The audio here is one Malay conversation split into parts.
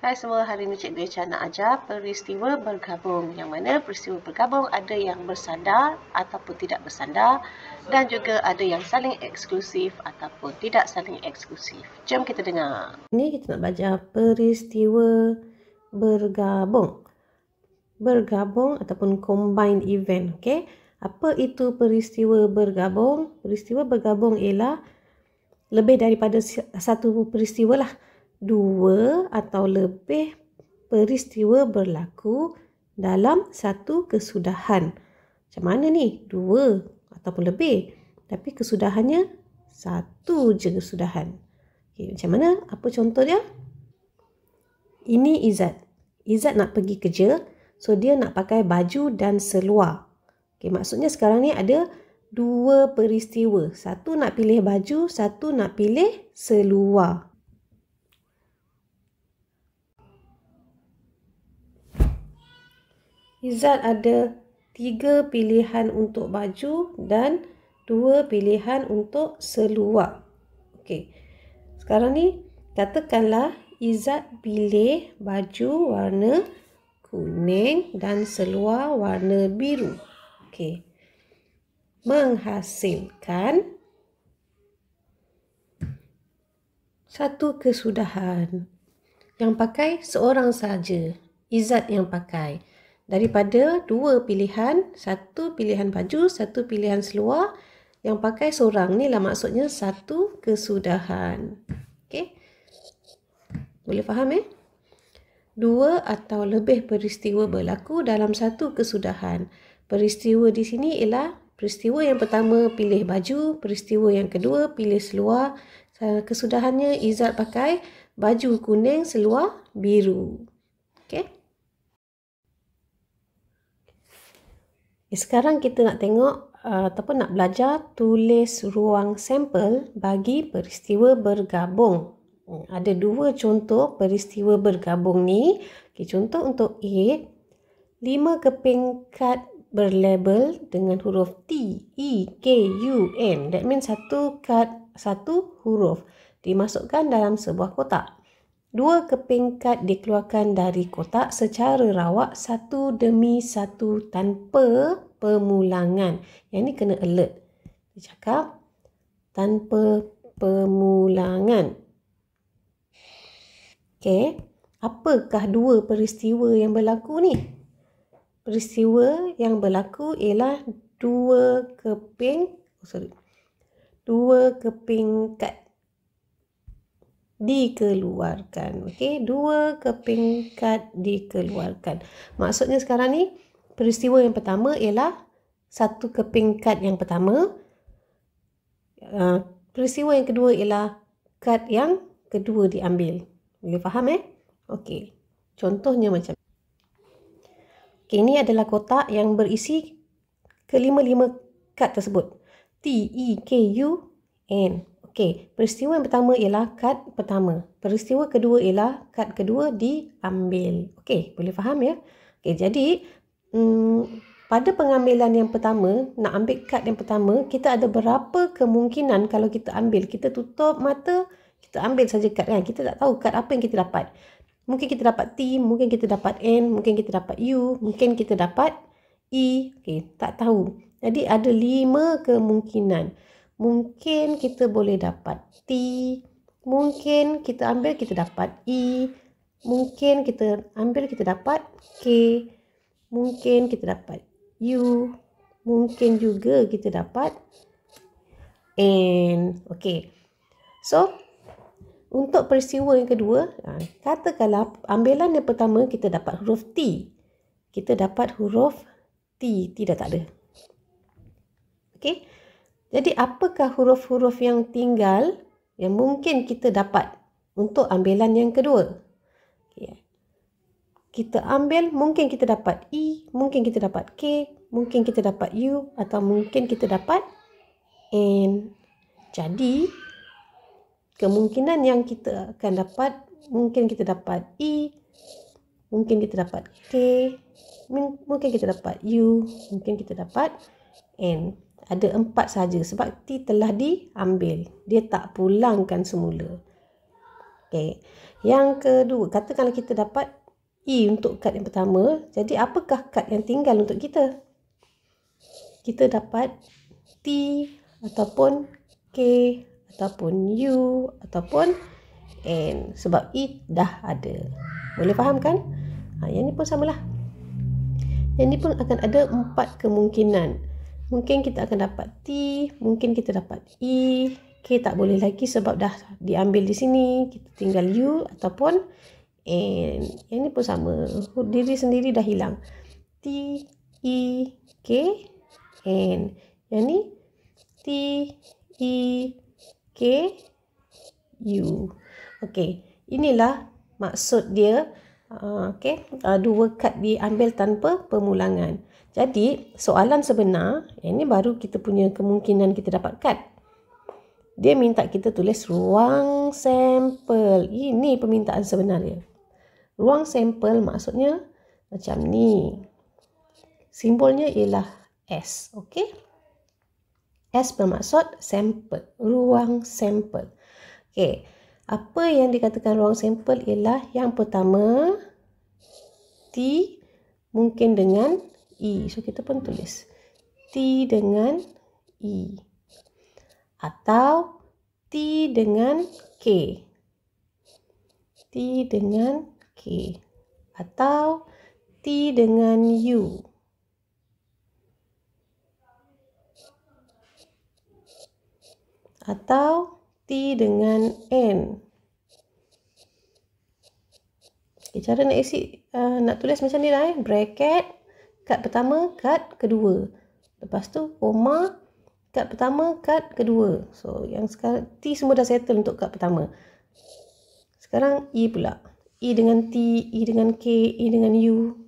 Hai semua, hari ini Cikgu Echa nak ajar peristiwa bergabung. Yang mana peristiwa bergabung ada yang bersandar ataupun tidak bersandar dan juga ada yang saling eksklusif ataupun tidak saling eksklusif. Jom kita dengar. Ini kita nak belajar peristiwa bergabung. Bergabung ataupun combined event. Okay? Apa itu peristiwa bergabung? Peristiwa bergabung ialah lebih daripada satu peristiwa lah. Dua atau lebih peristiwa berlaku dalam satu kesudahan. Macam mana ni? Dua ataupun lebih. Tapi kesudahannya satu je kesudahan. Okay, macam mana? Apa contoh dia? Ini Izzat. Izzat nak pergi kerja. So, dia nak pakai baju dan seluar. Okay, maksudnya sekarang ni ada dua peristiwa. Satu nak pilih baju, satu nak pilih seluar. Izzat ada 3 pilihan untuk baju dan 2 pilihan untuk seluar. Okey. Sekarang ni katakanlah Izzat pilih baju warna kuning dan seluar warna biru. Okey. Menghasilkan satu kesudahan yang pakai seorang saja. Izzat yang pakai. Daripada dua pilihan, satu pilihan baju, satu pilihan seluar, yang pakai seorang ni lah maksudnya satu kesudahan. Okey? Boleh faham Dua atau lebih peristiwa berlaku dalam satu kesudahan. Peristiwa di sini ialah peristiwa yang pertama pilih baju, peristiwa yang kedua pilih seluar. Kesudahannya Izzat pakai baju kuning, seluar biru. Okey? Sekarang kita nak tengok ataupun nak belajar tulis ruang sampel bagi peristiwa bergabung. Ada dua contoh peristiwa bergabung ni. Okay, contoh untuk A, 5 keping kad berlabel dengan huruf T, E, K, U, N. That means satu kad, satu huruf dimasukkan dalam sebuah kotak. 2 keping kad dikeluarkan dari kotak secara rawak satu demi satu tanpa pemulangan. Yang ni kena alert. Dia cakap tanpa pemulangan. Okey, apakah dua peristiwa yang berlaku ni? Peristiwa yang berlaku ialah 2 keping kad dikeluarkan. Okey, 2 keping kad dikeluarkan. Maksudnya sekarang ni peristiwa yang pertama ialah 1 keping kad yang pertama. Peristiwa yang kedua ialah kad yang kedua diambil. Boleh faham Okey. Contohnya macam okey, ini adalah kotak yang berisi kelima-lima kad tersebut. T, E, K, U, N. Okey, peristiwa yang pertama ialah kad pertama. Peristiwa kedua ialah kad kedua diambil. Okey, boleh faham Okey, jadi pada pengambilan yang pertama, nak ambil kad yang pertama, kita ada berapa kemungkinan kalau kita ambil. Kita tutup mata, kita ambil saja kad kan. Kita tak tahu kad apa yang kita dapat. Mungkin kita dapat T, mungkin kita dapat N, mungkin kita dapat U, mungkin kita dapat E. Okey, tak tahu. Jadi ada 5 kemungkinan. Mungkin kita boleh dapat T, mungkin kita ambil kita dapat E, mungkin kita ambil kita dapat K, mungkin kita dapat U, mungkin juga kita dapat N. Okey. So, untuk peristiwa yang kedua, katakanlah ambilan yang pertama kita dapat huruf T. Kita dapat huruf T, tidak tak ada. Okey. Jadi, apakah huruf-huruf yang tinggal yang mungkin kita dapat untuk ambilan yang kedua? Okay. Kita ambil, mungkin kita dapat E, mungkin kita dapat K, mungkin kita dapat U, atau mungkin kita dapat N. Jadi, kemungkinan yang kita akan dapat, mungkin kita dapat E, mungkin kita dapat K, mungkin kita dapat U, mungkin kita dapat N. Ada 4 saja sebab T telah diambil. Dia tak pulangkan semula. Okay. Yang kedua, katakanlah kita dapat E untuk kad yang pertama. Jadi apakah kad yang tinggal untuk kita? Kita dapat T ataupun K ataupun U ataupun N. Sebab E dah ada. Boleh faham kan? Yang ni pun samalah. Yang ni pun akan ada 4 kemungkinan. Mungkin kita akan dapat T, mungkin kita dapat E, K tak boleh lagi sebab dah diambil di sini. Kita tinggal U ataupun N. Yang ni pun sama. Diri sendiri dah hilang. T, E, K, N. Yang ni T, E, K, U. Okey, inilah maksud dia. Dua kad diambil tanpa pemulangan. Jadi, soalan sebenar, ini baru kita punya kemungkinan kita dapat kad. Dia minta kita tulis ruang sampel. Ini permintaan sebenarnya. Ruang sampel maksudnya macam ni. Simbolnya ialah S. Okey? S bermaksud sampel. Ruang sampel. Okey. Apa yang dikatakan ruang sampel ialah yang pertama T mungkin dengan E. So kita pun tulis T dengan E. Atau T dengan K. T dengan K. Atau T dengan U. Atau T dengan N. Okay, cara nak isi, nak tulis macam ni lah. Bracket, kad pertama, kad kedua. Lepas tu, koma, kad pertama, kad kedua. So, yang sekarang, T semua dah settle untuk kad pertama. Sekarang, E pula. E dengan T, E dengan K, E dengan U.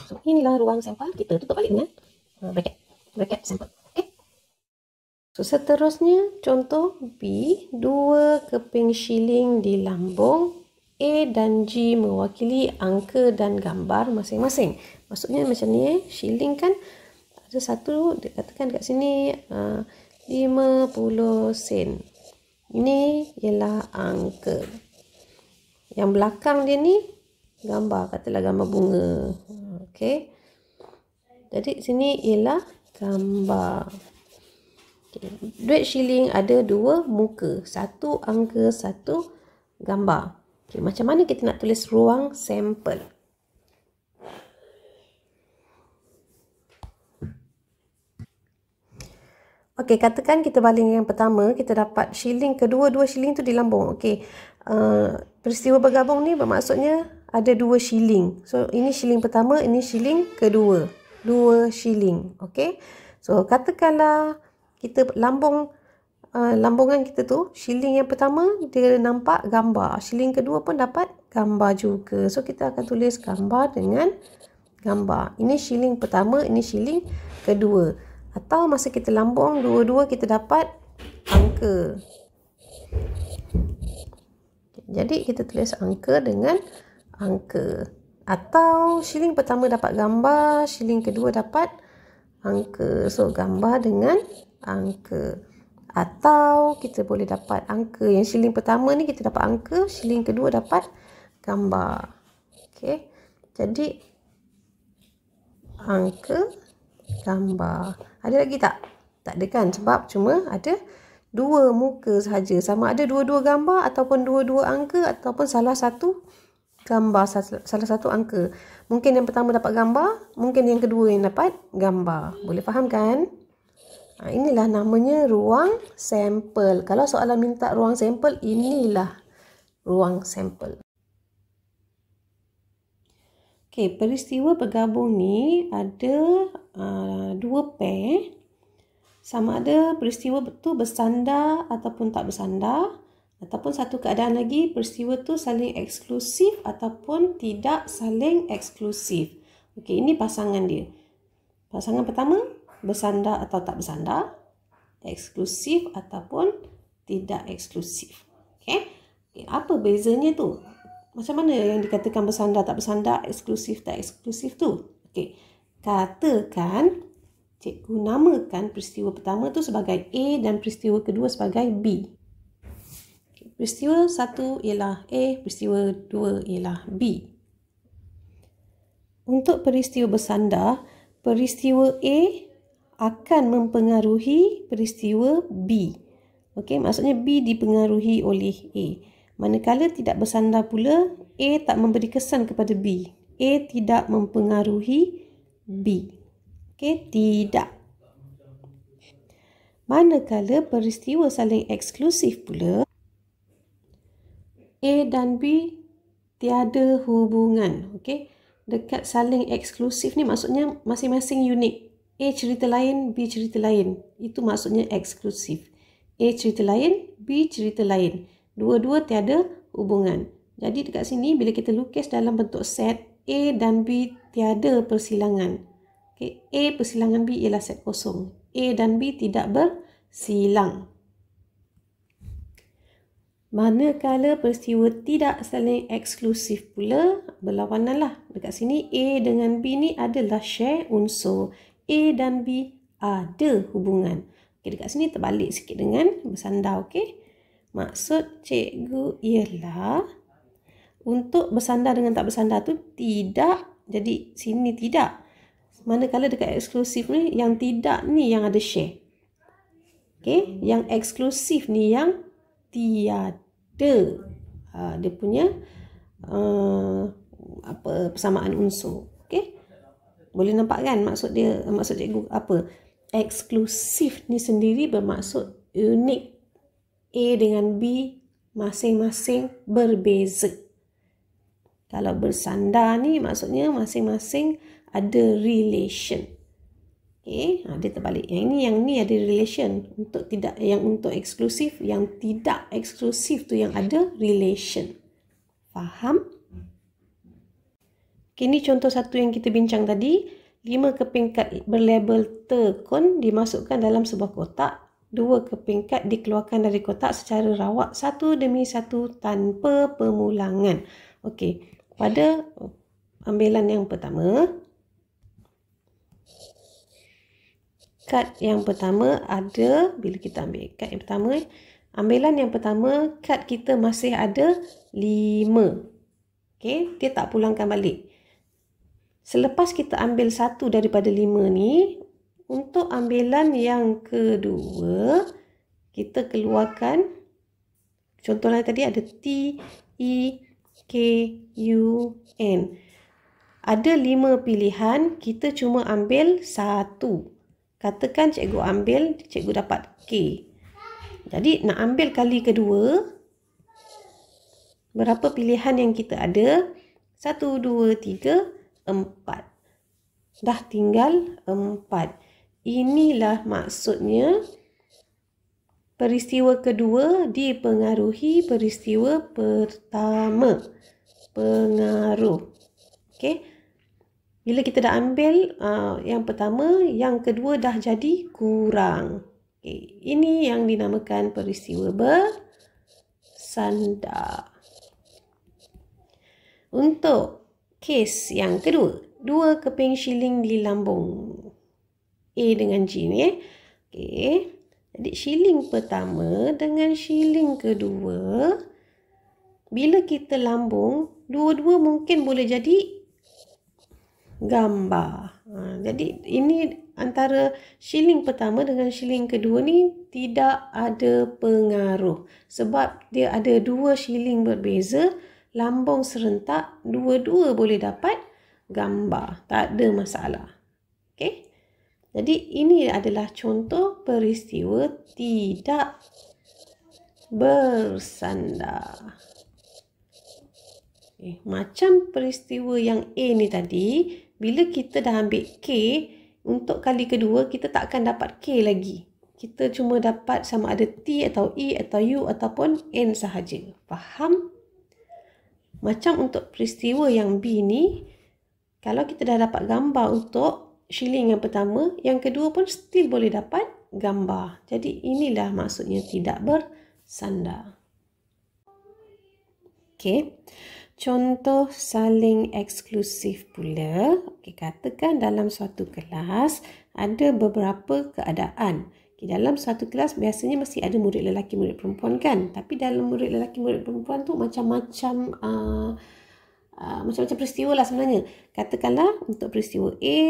So, inilah ruang sampel. Kita tutup balik dengan bracket sampel. Okay. So, seterusnya contoh B, 2 keping shilling di lambung. A dan G mewakili angka dan gambar masing-masing. Maksudnya macam ni, shilling kan ada satu, dikatakan kat sini 50 sen. Ini ialah angka. Yang belakang dia ni gambar, katalah gambar bunga. Okey. Jadi sini ialah gambar. Okay. Duit shilling ada 2 muka, 1 angka, 1 gambar. Okay. Macam mana kita nak tulis ruang sampel? Okey, katakan kita baling yang pertama, kita dapat shilling kedua, 2 shilling tu di lambung. Okey. Peristiwa bergabung ni bermaksudnya ada 2 shilling. So, ini shilling pertama, ini shilling kedua. 2 shilling. Okey. So, katakanlah kita lambungan kita tu, shilling yang pertama dia nampak gambar. Shilling kedua pun dapat gambar juga. So, kita akan tulis gambar dengan gambar. Ini shilling pertama, ini shilling kedua. Atau masa kita lambung, dua-dua kita dapat angka. Jadi, kita tulis angka dengan angka. Atau shilling pertama dapat gambar, shilling kedua dapat angka. So, gambar dengan angka. Atau kita boleh dapat angka. Yang shilling pertama ni kita dapat angka, shilling kedua dapat gambar. Okey. Jadi, angka, gambar. Ada lagi tak? Tak ada kan? Sebab cuma ada 2 muka sahaja. Sama ada dua-dua gambar ataupun dua-dua angka ataupun salah satu gambar, salah satu angka. Mungkin yang pertama dapat gambar, mungkin yang kedua yang dapat gambar. Boleh faham kan? Inilah namanya ruang sampel. Kalau soalan minta ruang sampel, inilah ruang sampel. Okey, peristiwa bergabung ni ada 2 pair. Sama ada peristiwa itu bersandar ataupun tak bersandar, ataupun satu keadaan lagi, peristiwa itu saling eksklusif ataupun tidak saling eksklusif. Okey, ini pasangan dia. Pasangan pertama, bersandar atau tak bersandar, eksklusif ataupun tidak eksklusif. Okey, apa bezanya tu? Macam mana yang dikatakan bersandar tak bersandar, eksklusif tak eksklusif tu? Okey, katakan cikgu namakan peristiwa pertama tu sebagai A dan peristiwa kedua sebagai B. Peristiwa 1 ialah A, peristiwa 2 ialah B. Untuk peristiwa bersandar, peristiwa A akan mempengaruhi peristiwa B. Okey, maksudnya B dipengaruhi oleh A. Manakala tidak bersandar pula, A tak memberi kesan kepada B. A tidak mempengaruhi B. Okey, tidak. Manakala peristiwa saling eksklusif pula, A dan B tiada hubungan. Okey, dekat saling eksklusif ni maksudnya masing-masing unik. A cerita lain, B cerita lain. Itu maksudnya eksklusif. A cerita lain, B cerita lain. Dua-dua tiada hubungan. Jadi dekat sini bila kita lukis dalam bentuk set, A dan B tiada persilangan. Okay. A persilangan B ialah set kosong. A dan B tidak bersilang. Manakala peristiwa tidak saling eksklusif pula, berlawanan lah. Dekat sini A dengan B ni adalah share unsur. A dan B ada hubungan. Okay, dekat sini terbalik sikit dengan bersandar. Okay? Maksud cikgu ialah untuk bersandar dengan tak bersandar tu tidak. Jadi sini tidak. Manakala dekat eksklusif ni, yang tidak ni yang ada share. Okay? Yang eksklusif ni yang tiada. Dia punya persamaan unsur. Okay? Boleh nampak kan maksud dia, maksud cikgu apa? Eksklusif ni sendiri bermaksud unik. A dengan B masing-masing berbeza. Kalau bersandar ni maksudnya masing-masing ada relation. Okay, dia terbalik. Yang ni ada relation. Untuk tidak, yang untuk eksklusif, yang tidak eksklusif tu yang ada relation. Faham? Okay, ni contoh satu yang kita bincang tadi. 5 keping kad berlabel tekun dimasukkan dalam sebuah kotak. 2 keping kad dikeluarkan dari kotak secara rawak satu demi satu tanpa pemulangan. Okey, pada ambilan yang pertama, kad yang pertama ada, bila kita ambil kad yang pertama, ambilan yang pertama, kad kita masih ada 5. Okey, dia tak pulangkan balik. Selepas kita ambil satu daripada 5 ni, untuk ambilan yang kedua, kita keluarkan, contohnya tadi ada T, E, K, U, N. Ada 5 pilihan, kita cuma ambil satu. Katakan cikgu ambil, cikgu dapat K. Jadi nak ambil kali kedua, berapa pilihan yang kita ada? 1, 2, 3, 4. Dah tinggal 4. Inilah maksudnya peristiwa kedua dipengaruhi peristiwa pertama. Pengaruh. Okey. Bila kita dah ambil yang pertama, yang kedua dah jadi kurang. Okay. Ini yang dinamakan peristiwa bersandar. Untuk kes yang kedua, 2 keping shilling di lambung A dengan G ni. Okay. Jadi shilling pertama dengan shilling kedua, bila kita lambung, dua-dua mungkin boleh jadi gambar. Jadi ini antara shilling pertama dengan shilling kedua ni tidak ada pengaruh. Sebab dia ada 2 shilling berbeza, lambung serentak, dua-dua boleh dapat gambar. Tak ada masalah. Okey. Jadi ini adalah contoh peristiwa tidak bersandar. Okay. Macam peristiwa yang A ni tadi, bila kita dah ambil K, untuk kali kedua kita tak akan dapat K lagi. kita cuma dapat sama ada T atau E atau U ataupun N sahaja. Faham? Macam untuk peristiwa yang B ni, kalau kita dah dapat gambar untuk shilling yang pertama, yang kedua pun still boleh dapat gambar. Jadi inilah maksudnya tidak bersandar. Okey. Contoh saling eksklusif pula. Okey, katakan dalam suatu kelas ada beberapa keadaan. Dalam satu kelas biasanya mesti ada murid lelaki, murid perempuan kan. Tapi dalam murid lelaki, murid perempuan tu macam-macam macam-macam peristiwa lah sebenarnya. Katakanlah untuk peristiwa A,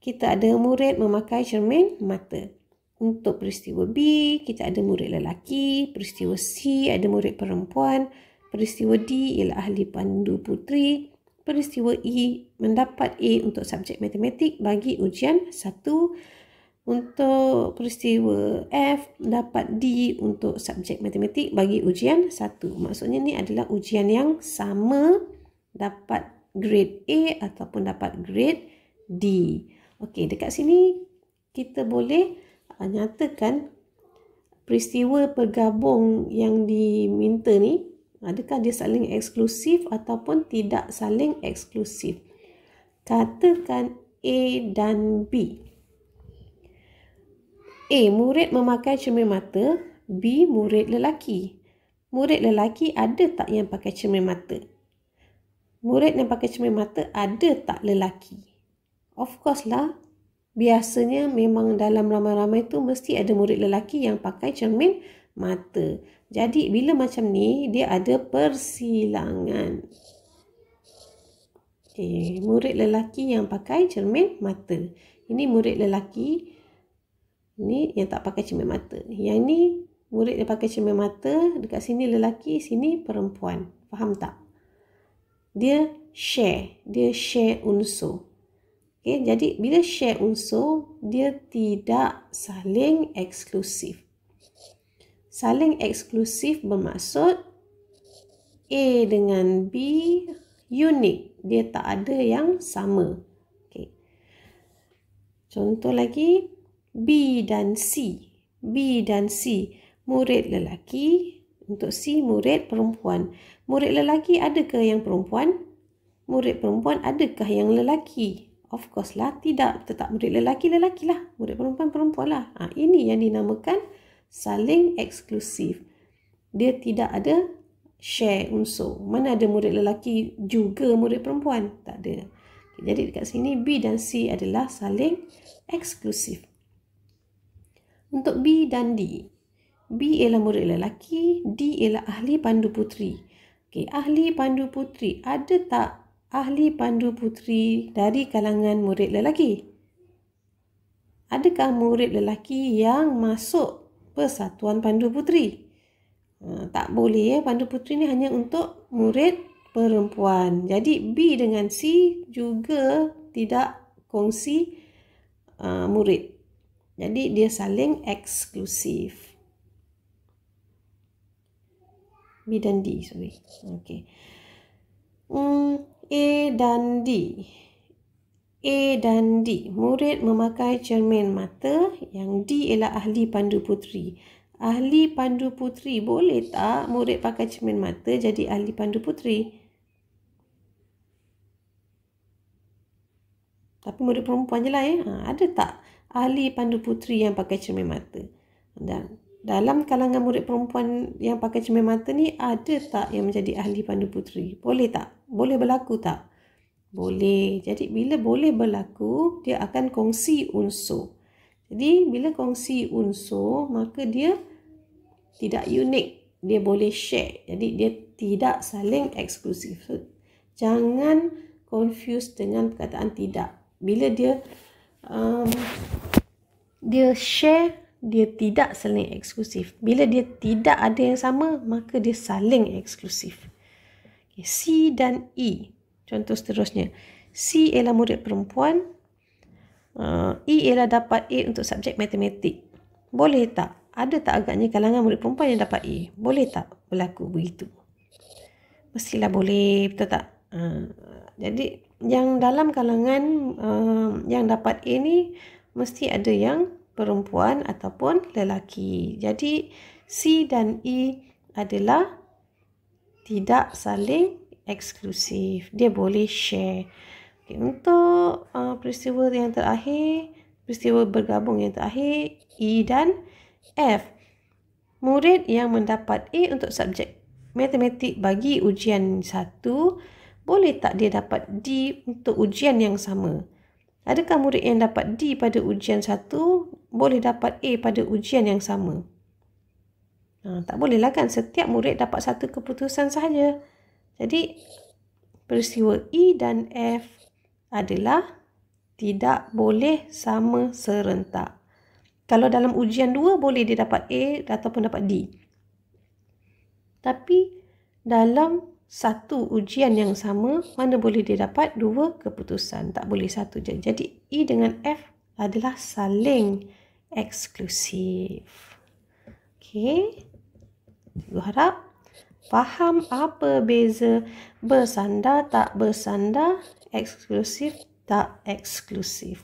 kita ada murid memakai cermin mata. Untuk peristiwa B, kita ada murid lelaki. Peristiwa C, ada murid perempuan. Peristiwa D ialah ahli pandu puteri. Peristiwa E, mendapat A untuk subjek matematik bagi ujian 1. Untuk peristiwa F, dapat D untuk subjek matematik bagi ujian 1. Maksudnya ni adalah ujian yang sama, dapat grade A ataupun dapat grade D. Okey, dekat sini kita boleh nyatakan peristiwa bergabung yang diminta ni, adakah dia saling eksklusif ataupun tidak saling eksklusif. Katakan A dan B. A, murid memakai cermin mata. B, murid lelaki. Murid lelaki ada tak yang pakai cermin mata? Murid yang pakai cermin mata ada tak lelaki? Of course lah. Biasanya memang dalam ramai-ramai tu mesti ada murid lelaki yang pakai cermin mata. Jadi bila macam ni, dia ada persilangan. Okay, murid lelaki yang pakai cermin mata. Ini murid lelaki. Ni yang tak pakai cermin mata. Yang ni murid yang pakai cermin mata. Dekat sini lelaki, sini perempuan. Faham tak? Dia share. Dia share unsur. Okay, jadi bila share unsur, dia tidak saling eksklusif. Saling eksklusif bermaksud A dengan B unik. Dia tak ada yang sama. Okay. Contoh lagi. B dan C. B dan C, murid lelaki. Untuk C, murid perempuan. Murid lelaki adakah yang perempuan? Murid perempuan adakah yang lelaki? Of course lah, tidak. Tetap murid lelaki, lelaki lah. Murid perempuan, perempuan lah. Ini yang dinamakan saling eksklusif. Dia tidak ada share unsur. Mana ada murid lelaki juga murid perempuan? Tak ada. Jadi dekat sini B dan C adalah saling eksklusif. Untuk B dan D. B ialah murid lelaki, D ialah ahli pandu puteri. Okey, ahli pandu puteri. Ada tak ahli pandu puteri dari kalangan murid lelaki? Adakah murid lelaki yang masuk persatuan pandu puteri? Tak boleh ya, pandu puteri ni hanya untuk murid perempuan. Jadi B dengan C juga tidak kongsi murid. Jadi dia saling eksklusif. B dan D, sorry. Okey. A dan D. A dan D. Murid memakai cermin mata. Yang D ialah ahli pandu puteri. Ahli pandu puteri, boleh tak murid pakai cermin mata jadi ahli pandu puteri? Tapi murid perempuan je lah ya. Ada tak ahli pandu puteri yang pakai cermin mata? Dan dalam kalangan murid perempuan yang pakai cermin mata ni, ada tak yang menjadi ahli pandu puteri? Boleh tak? Boleh berlaku tak? Boleh. Jadi bila boleh berlaku, dia akan kongsi unsur. Jadi bila kongsi unsur, maka dia tidak unik. Dia boleh share. Jadi dia tidak saling eksklusif. So, jangan confuse dengan perkataan tidak. Bila dia share, dia tidak saling eksklusif. Bila dia tidak ada yang sama, maka dia saling eksklusif. Okay, C dan E. Contoh seterusnya. C ialah murid perempuan. E ialah dapat A untuk subjek matematik. Boleh tak? Ada tak agaknya kalangan murid perempuan yang dapat A? Boleh tak berlaku begitu? Mestilah boleh, betul tak? Jadi yang dalam kalangan yang dapat A ni mesti ada yang perempuan ataupun lelaki. Jadi C dan E adalah tidak saling eksklusif. Dia boleh share. Okay, untuk peristiwa yang terakhir, peristiwa bergabung yang terakhir, E dan F. Murid yang mendapat A untuk subjek matematik bagi ujian 1, boleh tak dia dapat D untuk ujian yang sama? Adakah murid yang dapat D pada ujian 1 boleh dapat A pada ujian yang sama? Tak boleh lah kan, setiap murid dapat satu keputusan sahaja. Jadi peristiwa E dan F adalah tidak boleh sama serentak. Kalau dalam ujian 2 boleh dia dapat A ataupun dapat D. Tapi dalam satu ujian yang sama, mana boleh dia dapat 2 keputusan. Tak boleh satu je. Jadi E dengan F adalah saling eksklusif. Okey. Cikgu harap faham apa beza bersandar tak bersandar, eksklusif tak eksklusif.